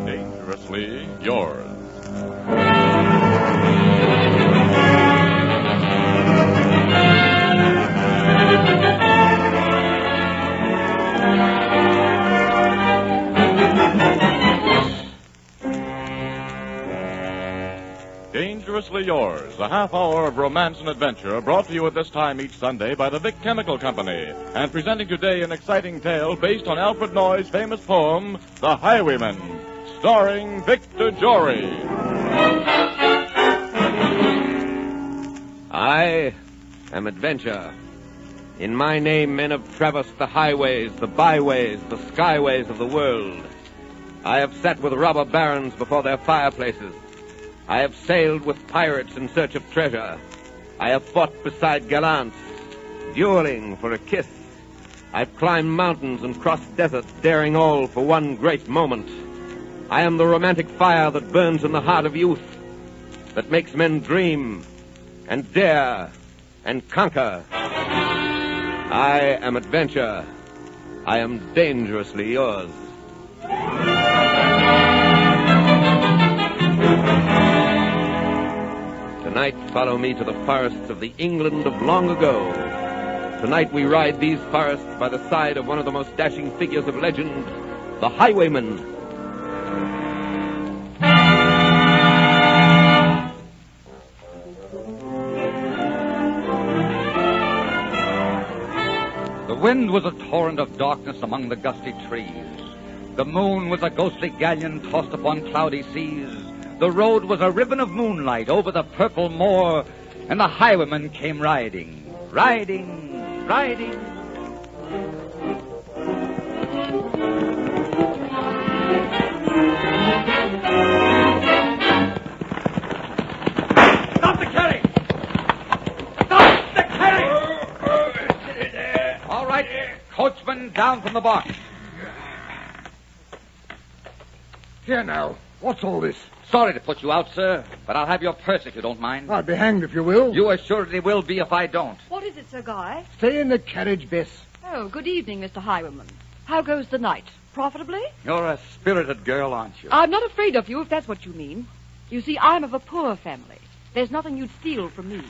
Dangerously yours. Dangerously Yours, a half hour of romance and adventure brought to you at this time each Sunday by the Vic Chemical Company, and presenting today an exciting tale based on Alfred Noy's famous poem, The Highwayman, starring Victor Jory. I am Adventure. In my name, men have traversed the highways, the byways, the skyways of the world. I have sat with robber barons before their fireplaces. I have sailed with pirates in search of treasure. I have fought beside gallants, dueling for a kiss. I've climbed mountains and crossed deserts, daring all for one great moment. I am the romantic fire that burns in the heart of youth, that makes men dream and dare and conquer. I am Adventure. I am dangerously yours. Tonight, follow me to the forests of the England of long ago. Tonight we ride these forests by the side of one of the most dashing figures of legend, the Highwayman. The wind was a torrent of darkness among the gusty trees. The moon was a ghostly galleon tossed upon cloudy seas. The road was a ribbon of moonlight over the purple moor, and the highwayman came riding. Stop the carriage! Stop the carriage! All right, coachman, down from the box. Here now, what's all this? Sorry to put you out, sir, but I'll have your purse if you don't mind. I'll be hanged if you will. You assuredly will be if I don't. What is it, Sir Guy? Stay in the carriage, Bess. Oh, good evening, Mr. Highwayman. How goes the night? Profitably? You're a spirited girl, aren't you? I'm not afraid of you, if that's what you mean. You see, I'm of a poor family. There's nothing you'd steal from me.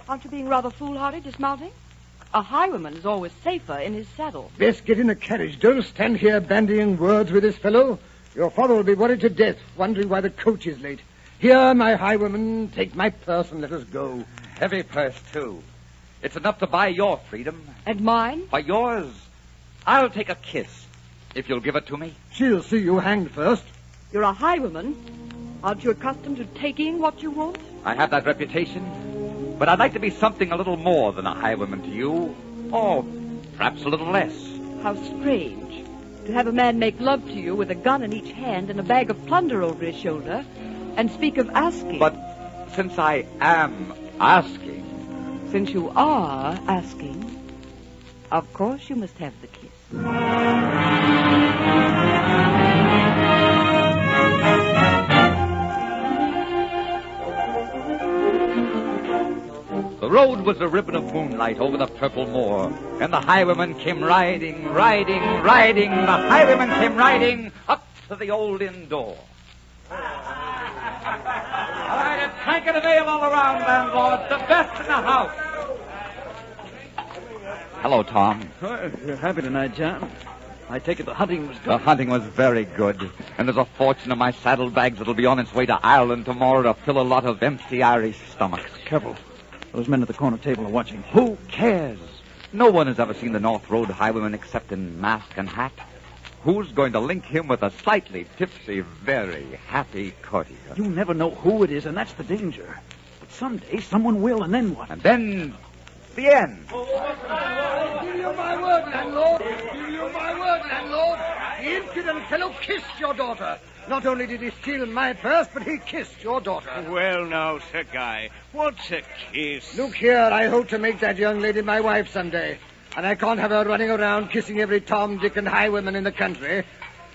Aren't you being rather foolhardy dismounting? A highwayman is always safer in his saddle. Bess, get in the carriage. Don't stand here bandying words with this fellow. Your father will be worried to death, wondering why the coach is late. Here, my highwayman, take my purse and let us go. Heavy purse, too. It's enough to buy your freedom. And mine? By yours, I'll take a kiss, if you'll give it to me. She'll see you hanged first. You're a highwayman. Aren't you accustomed to taking what you want? I have that reputation, but I'd like to be something a little more than a highwayman to you, or perhaps a little less. How strange. To have a man make love to you with a gun in each hand and a bag of plunder over his shoulder and speak of asking. But since I am asking... Since you are asking, of course you must have the kiss. The road was a ribbon of moonlight over the purple moor, and the highwayman came riding. The highwayman came riding up to the old inn door. All right, a tankard of ale all around, landlord. The best in the house. Hello, Tom. Oh, you're happy tonight, John. I take it the hunting was good. The hunting was very good, and there's a fortune in my saddlebags that'll be on its way to Ireland tomorrow to fill a lot of empty Irish stomachs. Careful. Those men at the corner table are watching. Who cares? No one has ever seen the North Road highwayman except in mask and hat. Who's going to link him with a slightly tipsy, very happy courtier? You never know who it is, and that's the danger. But someday someone will, and then what? And then the end. Give you my word, landlord. Give you my word, landlord. The impudent fellow kissed your daughter. Not only did he steal my purse, but he kissed your daughter. Well, now, Sir Guy, what's a kiss? Look here, I hope to make that young lady my wife someday. And I can't have her running around kissing every Tom, Dick, and highwayman in the country.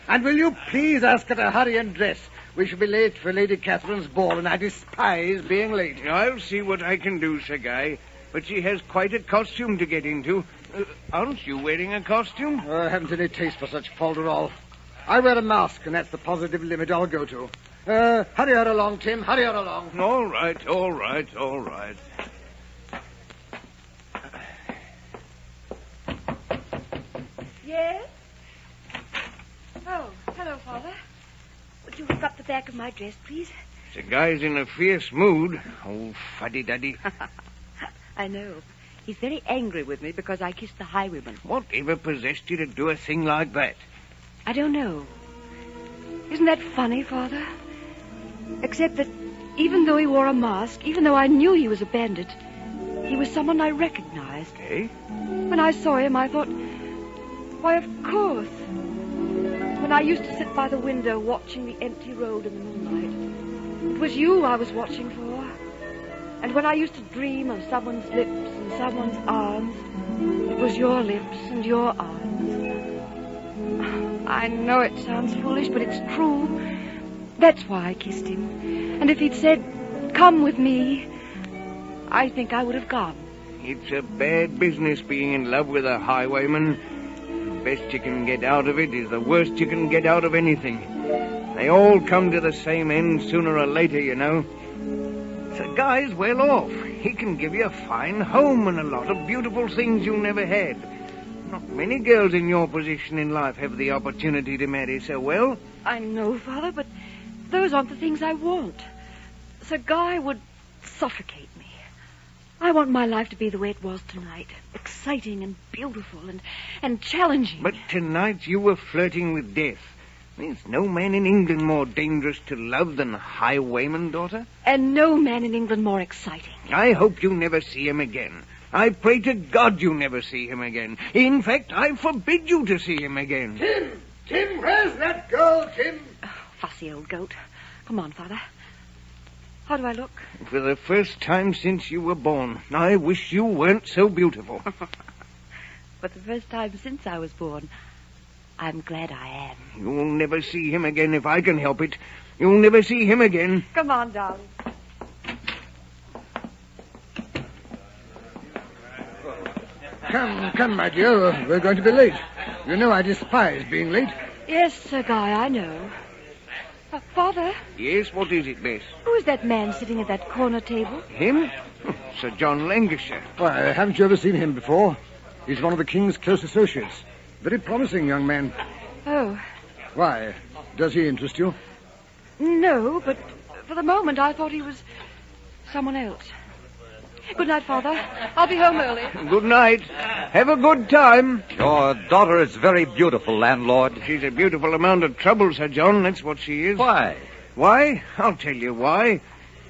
And will you please ask her to hurry and dress? We shall be late for Lady Catherine's ball, and I despise being late. I'll see what I can do, Sir Guy. But she has quite a costume to get into. Aren't you wearing a costume? I haven't any taste for such falderall. I wear a mask, and that's the positive limit I'll go to. Hurry her along, Tim. Hurry her along. All right, all right, all right. Yes? Oh, hello, Father. Would you hook up the back of my dress, please? The guy's in a fierce mood. Oh, fuddy-duddy. I know. He's very angry with me because I kissed the highwayman. Whatever possessed you to do a thing like that? I don't know. Isn't that funny, Father? Except that even though he wore a mask, even though I knew he was a bandit, he was someone I recognized. Eh? When I saw him, I thought, why, of course. When I used to sit by the window watching the empty road in the moonlight, it was you I was watching for. And when I used to dream of someone's lips and someone's arms, it was your lips and your arms. I know it sounds foolish, but it's true. That's why I kissed him. And if he'd said, come with me, I think I would have gone. It's a bad business being in love with a highwayman. The best you can get out of it is the worst you can get out of anything. They all come to the same end sooner or later, you know. The guy's well off. He can give you a fine home and a lot of beautiful things you never had. Not many girls in your position in life have the opportunity to marry so well. I know, Father, but those aren't the things I want. Sir Guy would suffocate me. I want my life to be the way it was tonight. Exciting and beautiful and challenging. But tonight you were flirting with death. There's no man in England more dangerous to love than a highwayman, daughter. And no man in England more exciting. I hope you never see him again. I pray to God you never see him again. In fact, I forbid you to see him again. Tim, where's that girl, Tim? Oh, fussy old goat. Come on, Father. How do I look? For the first time since you were born, I wish you weren't so beautiful. For the first time since I was born, I'm glad I am. You'll never see him again if I can help it. You'll never see him again. Come on, darling. Come, my dear. We're going to be late. You know I despise being late. Yes, Sir Guy, I know. Father? Yes, what is it, Bess? Who is that man sitting at that corner table? Him? Sir John Lancashire. Why, haven't you ever seen him before? He's one of the King's close associates. Very promising young man. Oh. Why? Does he interest you? No, but for the moment I thought he was someone else. Good night, Father. I'll be home early. Good night. Have a good time. Your daughter is very beautiful, landlord. She's a beautiful amount of trouble, Sir John. That's what she is. Why? Why? I'll tell you why.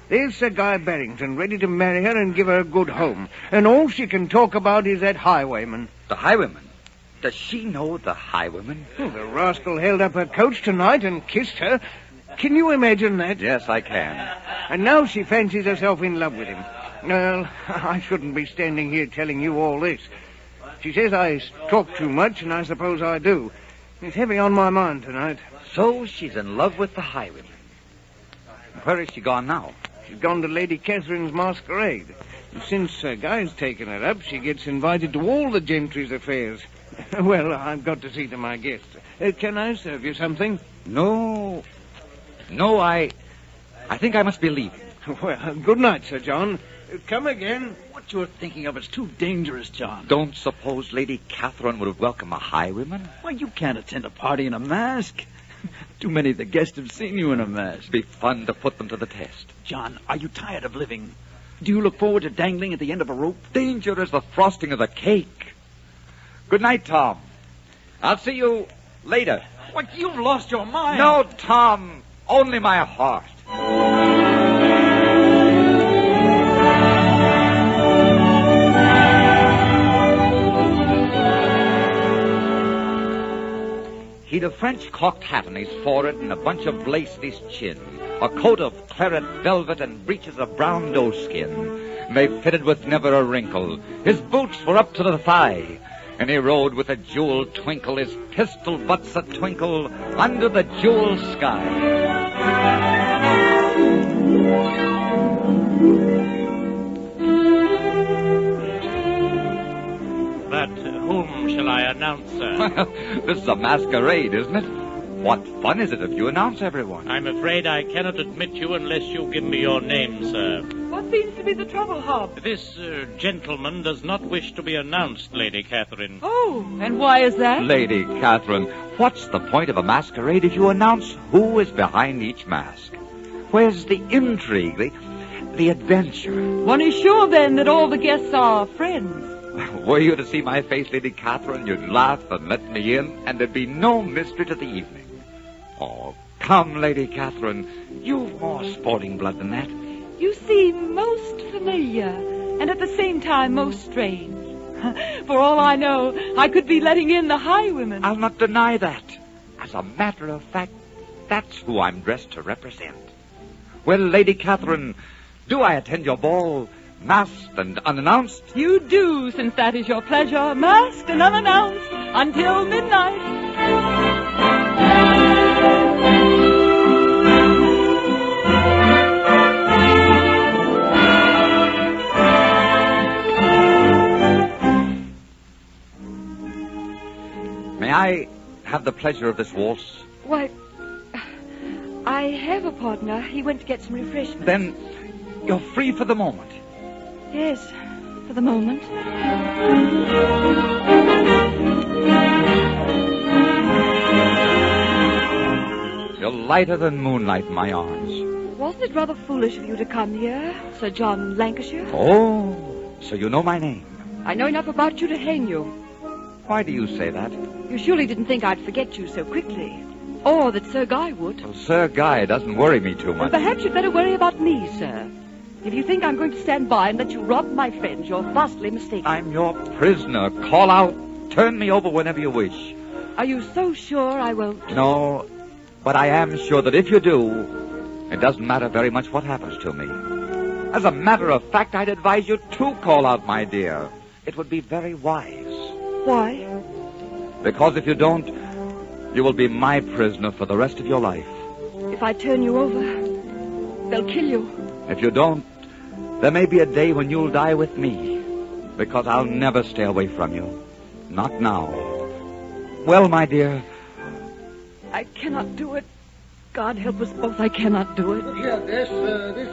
There's Sir Guy Barrington ready to marry her and give her a good home. And all she can talk about is that highwayman. The highwayman? Does she know the highwayman? The rascal held up her coach tonight and kissed her. Can you imagine that? Yes, I can. And now she fancies herself in love with him. Well, I shouldn't be standing here telling you all this. She says I talk too much, and I suppose I do. It's heavy on my mind tonight. So she's in love with the highwayman. Where is she gone now? She's gone to Lady Catherine's masquerade. And since Sir Guy's taken her up, she gets invited to all the gentry's affairs. Well, I've got to see to my guests. Can I serve you something? No, I think I must be leaving. Well, good night, Sir John. Come again. What you're thinking of is too dangerous, John. Don't suppose Lady Catherine would welcome a highwayman? Why, you can't attend a party in a mask. Too many of the guests have seen you in a mask. It'd be fun to put them to the test. John, are you tired of living? Do you look forward to dangling at the end of a rope? Danger is the frosting of the cake. Good night, Tom. I'll see you later. What, you've lost your mind. No, Tom. Only my heart. He'd a French cocked hat on his forehead and a bunch of lace at his chin, a coat of claret velvet and breeches of brown doeskin. They fitted with never a wrinkle. His boots were up to the thigh, and he rode with a jewel twinkle, his pistol butts a twinkle, under the jewel sky. That announce, sir. Well, this is a masquerade, isn't it? What fun is it if you announce everyone? I'm afraid I cannot admit you unless you give me your name, sir. What seems to be the trouble, Hob? This gentleman does not wish to be announced, Lady Catherine. Oh, and why is that? Lady Catherine, what's the point of a masquerade if you announce who is behind each mask? Where's the intrigue, the adventure? One is sure, then, that all the guests are friends. Were you to see my face, Lady Catherine, you'd laugh and let me in, and there'd be no mystery to the evening. Oh, come, Lady Catherine. You've more sporting blood than that. You seem most familiar, and at the same time most strange. For all I know, I could be letting in the Highwayman. I'll not deny that. As a matter of fact, that's who I'm dressed to represent. Well, Lady Catherine, do I attend your ball, masked and unannounced? You do, since that is your pleasure, masked and unannounced, until midnight. May I have the pleasure of this waltz? Why, I have a partner. He went to get some refreshments. Then you're free for the moment. Yes, for the moment. You're lighter than moonlight in my arms. Wasn't it rather foolish of you to come here, Sir John Lancashire? Oh, so you know my name. I know enough about you to hang you. Why do you say that? You surely didn't think I'd forget you so quickly. Or that Sir Guy would. Well, Sir Guy doesn't worry me too much. Perhaps you'd better worry about me, sir. If you think I'm going to stand by and let you rob my friends, you're vastly mistaken. I'm your prisoner. Call out. Turn me over whenever you wish. Are you so sure I won't? No, but I am sure that if you do, it doesn't matter very much what happens to me. As a matter of fact, I'd advise you to call out, my dear. It would be very wise. Why? Because if you don't, you will be my prisoner for the rest of your life. If I turn you over, they'll kill you. If you don't, there may be a day when you'll die with me. Because I'll never stay away from you. Not now. Well, my dear. I cannot do it. God help us both, I cannot do it. Here, this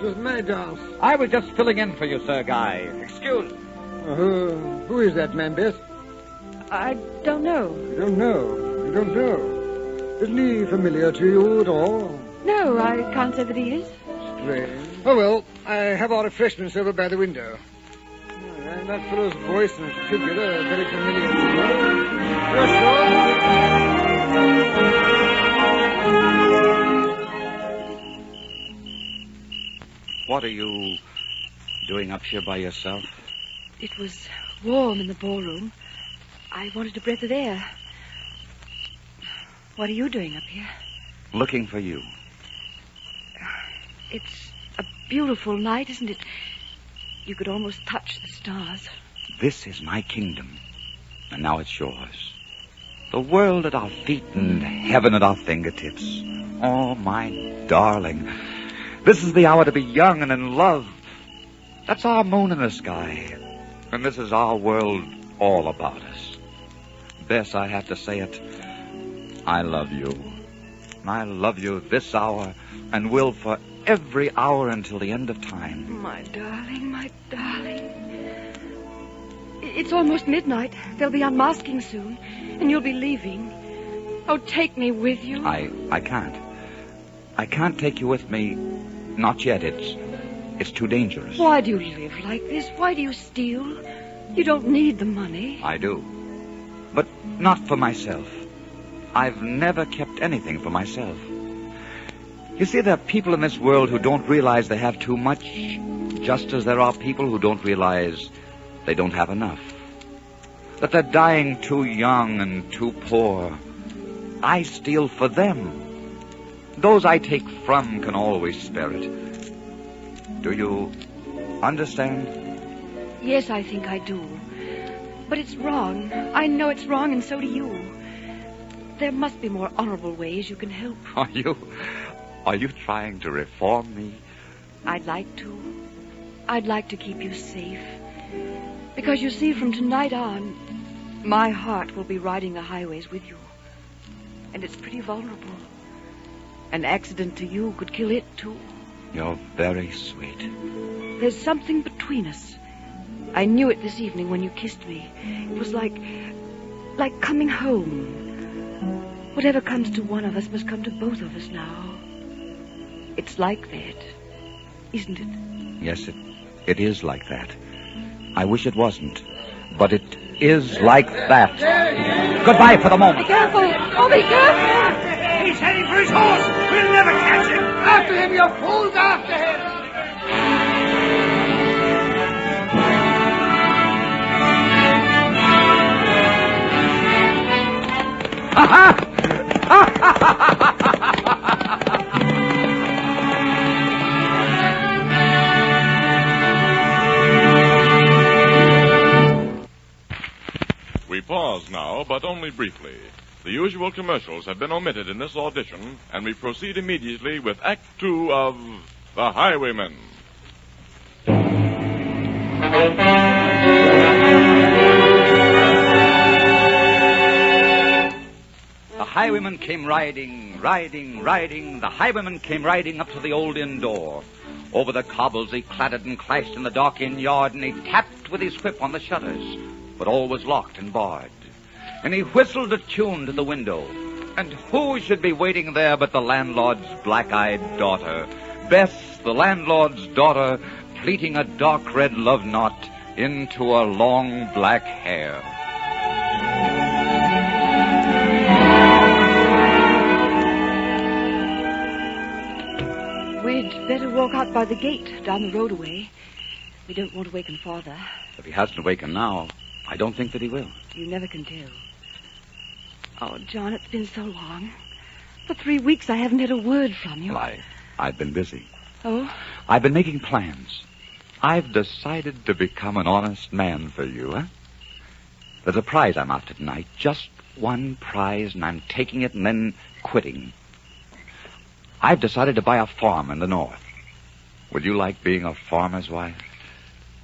was my dance. I was just filling in for you, Sir Guy. Excuse me. Who is that man, Bess? I don't know. You don't know. You don't know. Isn't he familiar to you at all? No, I can't say that he is. Strange. Oh, well, I have our refreshments over by the window. And that fellow's voice and figure are very familiar to me. You're sure? What are you doing up here by yourself? It was warm in the ballroom. I wanted a breath of air. What are you doing up here? Looking for you. It's a beautiful night, isn't it? You could almost touch the stars. This is my kingdom, and now it's yours. The world at our feet and heaven at our fingertips. Oh, my darling. This is the hour to be young and in love. That's our moon in the sky. And this is our world all about us. Bess, I have to say it. I love you. I love you this hour and will for every hour until the end of time. My darling, my darling. It's almost midnight. They'll be unmasking soon, and you'll be leaving. Oh, take me with you. I can't. I can't take you with me. Not yet. It's too dangerous. Why do you live like this? Why do you steal? You don't need the money. I do. But not for myself. I've never kept anything for myself. You see, there are people in this world who don't realize they have too much, just as there are people who don't realize they don't have enough. That they're dying too young and too poor. I steal for them. Those I take from can always spare it. Do you understand? Yes, I think I do. But it's wrong. I know it's wrong, and so do you. There must be more honorable ways you can help. Are you trying to reform me? I'd like to. I'd like to keep you safe. Because you see, from tonight on, My heart will be riding the highways with you. And it's pretty vulnerable. An accident to you could kill it, too. You're very sweet. There's something between us. I knew it this evening when you kissed me. It was like coming home. Whatever comes to one of us must come to both of us now. It's like that, isn't it? Yes, it is like that. I wish it wasn't, but it is like that. Goodbye for the moment. Be careful! Oh, be careful! He's heading for his horse. We'll never catch him. After him, you fools, after him. We pause now, but only briefly. The usual commercials have been omitted in this audition, and we proceed immediately with Act Two of The Highwayman. The highwayman came riding. The highwayman came riding up to the old inn door. Over the cobbles he clattered and clashed in the dark inn yard, and he tapped with his whip on the shutters, but all was locked and barred. And he whistled a tune to the window. And who should be waiting there but the landlord's black-eyed daughter, Bess, the landlord's daughter, pleating a dark red love knot into a long black hair. We'd better walk out by the gate, down the road away. We don't want to waken Father. If he hasn't awakened now, I don't think that he will. You never can tell. Oh, John, it's been so long. For 3 weeks I haven't had a word from you. Well, I've been busy. Oh? I've been making plans. I've decided to become an honest man for you, huh? There's a prize I'm after tonight. Just one prize, and I'm taking it and then quitting. I've decided to buy a farm in the north. Would you like being a farmer's wife?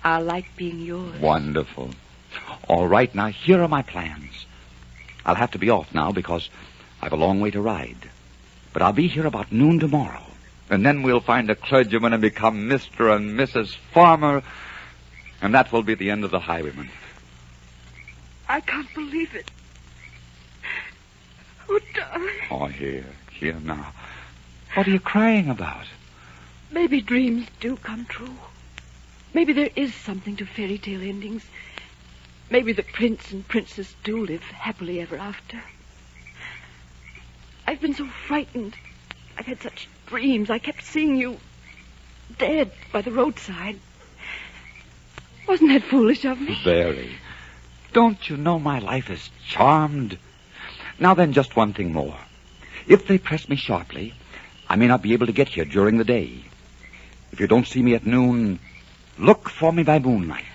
I like being yours. Wonderful. All right, now, here are my plans. I'll have to be off now because I've a long way to ride. But I'll be here about noon tomorrow. And then we'll find a clergyman and become Mr. and Mrs. Farmer. And that will be the end of the highwayman. I can't believe it. Oh, darling. Oh, here now. What are you crying about? Maybe dreams do come true. Maybe there is something to fairy tale endings. Maybe the prince and princess do live happily ever after. I've been so frightened. I've had such dreams. I kept seeing you dead by the roadside. Wasn't that foolish of me? Very. Don't you know my life is charmed? Now then, just one thing more. If they press me sharply, I may not be able to get here during the day. If you don't see me at noon, look for me by moonlight.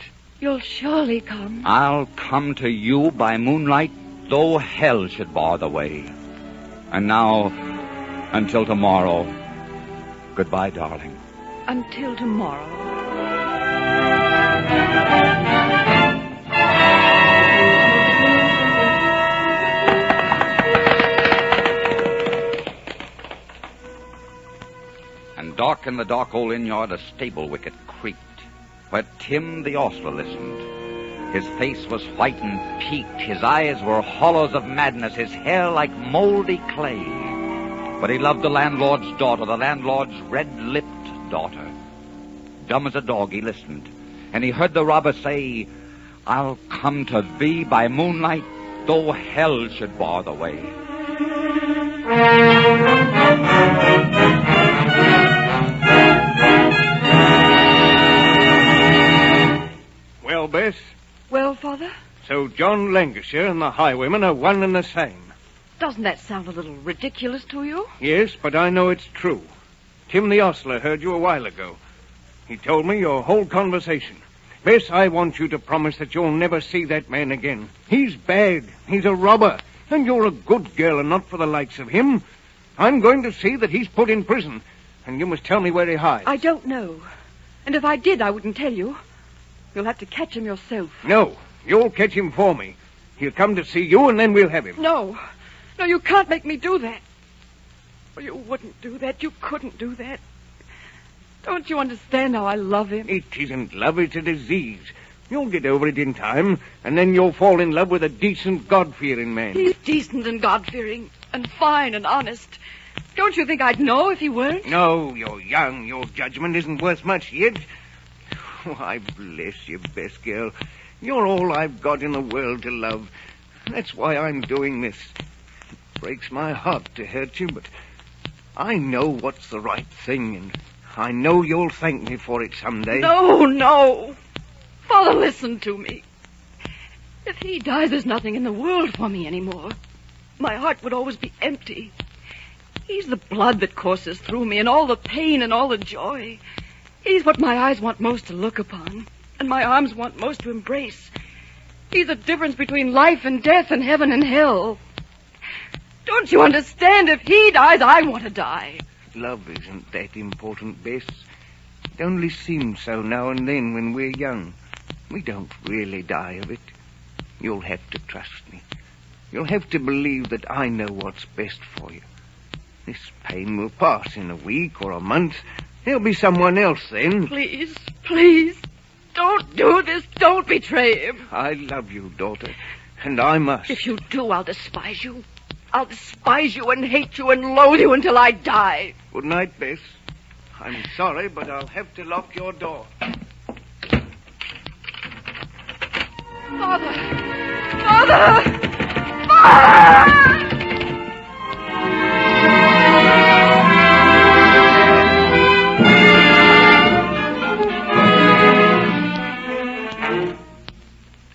You'll surely come. I'll come to you by moonlight, though hell should bar the way. And now, until tomorrow, goodbye, darling. Until tomorrow. And dark in the dark old inn yard, a stable wicket creaked, where Tim the ostler listened. His face was white and peaked. His eyes were hollows of madness, his hair like moldy clay. But he loved the landlord's daughter, the landlord's red-lipped daughter. Dumb as a dog, he listened, and he heard the robber say, I'll come to thee by moonlight, though hell should bar the way. Well, Bess? Well, Father? So John Lancashire and the highwayman are one and the same. Doesn't that sound a little ridiculous to you? Yes, but I know it's true. Tim the ostler heard you a while ago. He told me your whole conversation. Bess, I want you to promise that you'll never see that man again. He's bad. He's a robber. And you're a good girl and not for the likes of him. I'm going to see that he's put in prison. And you must tell me where he hides. I don't know. And if I did, I wouldn't tell you. You'll have to catch him yourself. No, you'll catch him for me. He'll come to see you, and then we'll have him. No. No, you can't make me do that. Oh, you wouldn't do that. You couldn't do that. Don't you understand how I love him? It isn't love, it's a disease. You'll get over it in time, and then you'll fall in love with a decent, God-fearing man. He's decent and God-fearing and fine and honest. Don't you think I'd know if he weren't? No, you're young. Your judgment isn't worth much yet. Why, bless you, best girl. You're all I've got in the world to love. That's why I'm doing this. It breaks my heart to hurt you, but I know what's the right thing, and I know you'll thank me for it someday. No, no. Father, listen to me. If he dies, there's nothing in the world for me anymore. My heart would always be empty. He's the blood that courses through me, and all the pain and all the joy. He's what my eyes want most to look upon, and my arms want most to embrace. He's the difference between life and death and heaven and hell. Don't you understand? If he dies, I want to die. Love isn't that important, Bess. It only seems so now and then when we're young. We don't really die of it. You'll have to trust me. You'll have to believe that I know what's best for you. This pain will pass in a week or a month. There'll be someone else then. Please, please, don't do this. Don't betray him. I love you, daughter, and I must. If you do, I'll despise you. I'll despise you and hate you and loathe you until I die. Good night, Bess. I'm sorry, but I'll have to lock your door. Father! Father! Father!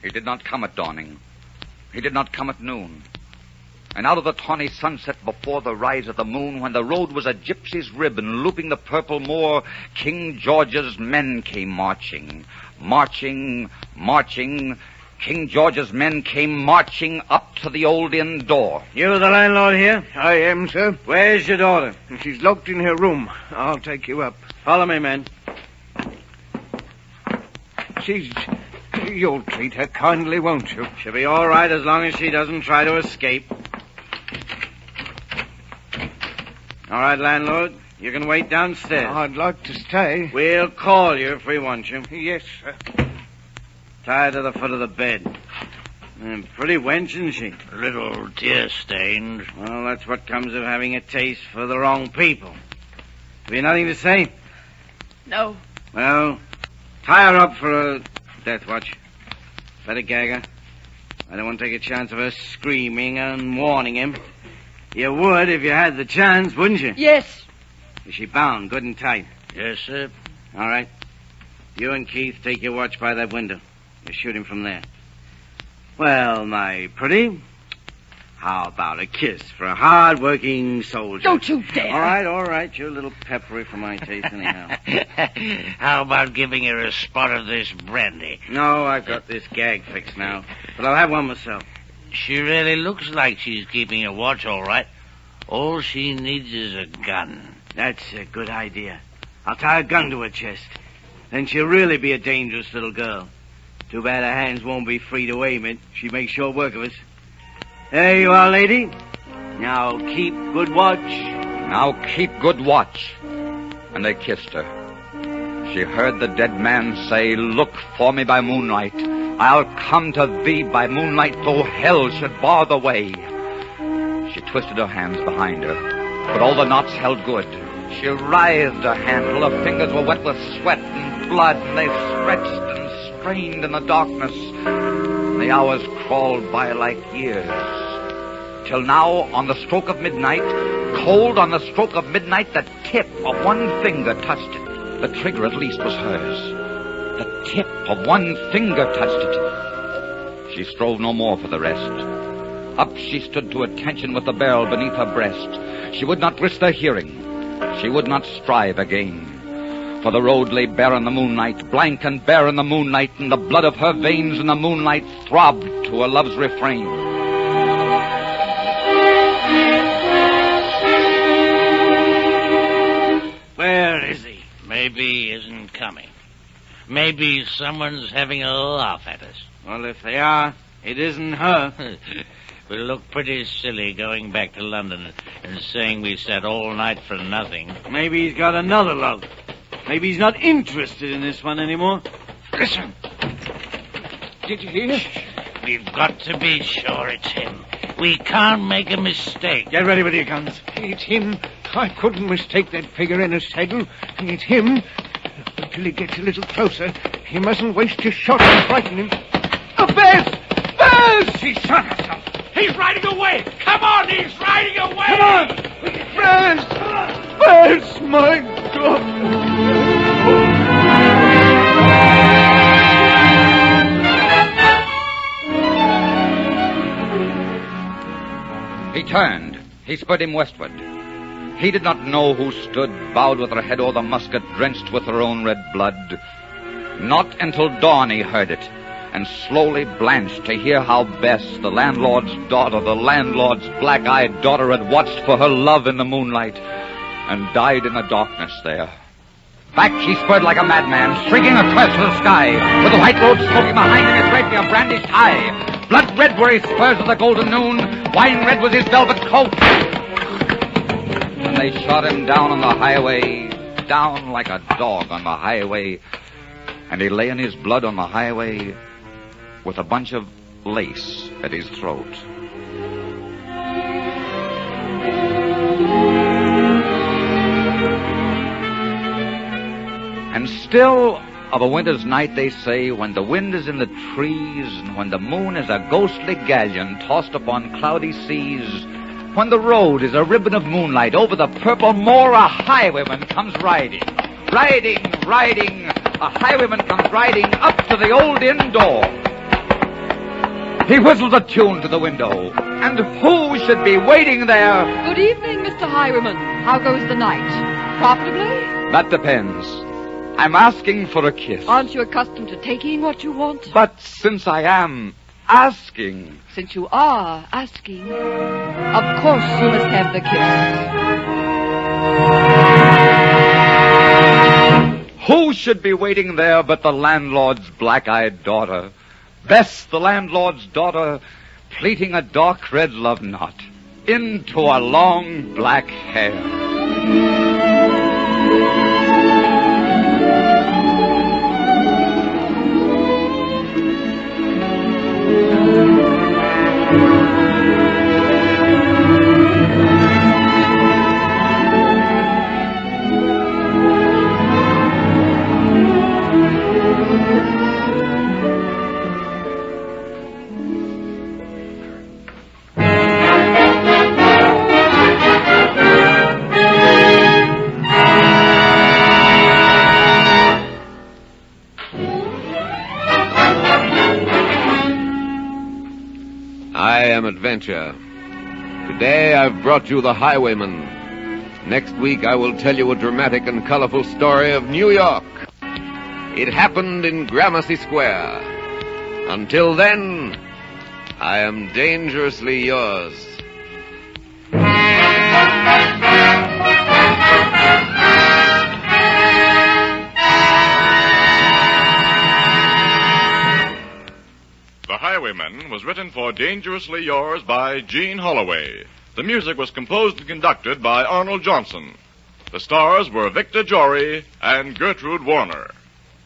He did not come at dawning. He did not come at noon. And out of the tawny sunset before the rise of the moon, when the road was a gypsy's ribbon looping the purple moor, King George's men came marching, marching, marching. King George's men came marching up to the old inn door. You the landlord here? I am, sir. Where's your daughter? She's locked in her room. I'll take you up. Follow me, men. You'll treat her kindly, won't you? She'll be all right as long as she doesn't try to escape. All right, landlord. You can wait downstairs. I'd like to stay. We'll call you if we want you. Yes, sir. Tie her to the foot of the bed. Pretty wench, isn't she? A little tear-stained. Well, that's what comes of having a taste for the wrong people. Have you nothing to say? No. Well, tie her up for a death watch. Better gag her. I don't want to take a chance of her screaming and warning him. You would if you had the chance, wouldn't you? Yes. Is she bound good and tight? Yes, sir. All right. You and Keith take your watch by that window. You shoot him from there. Well, my pretty, how about a kiss for a hard-working soldier? Don't you dare. All right. You're a little peppery for my taste anyhow. How about giving her a spot of this brandy? No, I've got this gag fixed now. But I'll have one myself. She really looks like she's keeping a watch all right. All she needs is a gun. That's a good idea. I'll tie a gun to her chest. Then she'll really be a dangerous little girl. Too bad her hands won't be free to aim it. She makes short work of us. There you are, lady. Now keep good watch. Now keep good watch. And they kissed her. She heard the dead man say, "Look for me by moonlight. I'll come to thee by moonlight, though hell should bar the way." She twisted her hands behind her, but all the knots held good. She writhed her hand till her fingers were wet with sweat and blood, and they stretched and strained in the darkness. And the hours crawled by like years. Till now, on the stroke of midnight, cold on the stroke of midnight, the tip of one finger touched it. The trigger, at least, was hers. The tip of one finger touched it. She strove no more for the rest. Up she stood to attention with the barrel beneath her breast. She would not risk their hearing. She would not strive again. For the road lay bare in the moonlight, blank and bare in the moonlight, and the blood of her veins in the moonlight throbbed to a love's refrain. Where is he? Maybe he isn't coming. Maybe someone's having a laugh at us. Well, if they are, It isn't her. We look pretty silly going back to London and saying we sat all night for nothing. Maybe he's got another love. Maybe he's not interested in this one anymore. Listen. Did you hear? We've got to be sure it's him. We can't make a mistake. Get ready with your guns. It's him. I couldn't mistake that figure in a saddle. It's him. Until he gets a little closer, he mustn't waste his shot and frighten him. Oh, Bess! Bess! She shot herself. He's riding away. Come on, he's riding away. Come on! Bess! Bess, my God! He turned. He spurred him westward. He did not know who stood, bowed with her head o'er the musket, drenched with her own red blood. Not until dawn he heard it, and slowly blanched to hear how Bess, the landlord's daughter, the landlord's black-eyed daughter, had watched for her love in the moonlight and died in the darkness there. Back he spurred like a madman, shrieking a curse to the sky, with the white road smoking behind him, his rapier brandished high. Blood red were his spurs of the golden noon, wine red was his velvet coat. And they shot him down on the highway, down like a dog on the highway, and he lay in his blood on the highway with a bunch of lace at his throat. And still, of a winter's night, they say, when the wind is in the trees, and when the moon is a ghostly galleon tossed upon cloudy seas, when the road is a ribbon of moonlight over the purple moor, a highwayman comes riding. Riding, riding, a highwayman comes riding up to the old inn door. He whistles a tune to the window, and who should be waiting there? Good evening, Mr. Highwayman. How goes the night? Profitably? That depends. I'm asking for a kiss. Aren't you accustomed to taking what you want? But since I am asking... Since you are asking, of course you must have the kiss. Who should be waiting there but the landlord's black-eyed daughter? Bess, the landlord's daughter, pleating a dark red love knot into a long black hair. Adventure. Today I've brought you The Highwayman. Next week I will tell you a dramatic and colorful story of New York. It happened in Gramercy Square. Until then, I am dangerously yours. The Highwayman was written for Dangerously Yours by Gene Holloway. The music was composed and conducted by Arnold Johnson. The stars were Victor Jory and Gertrude Warner.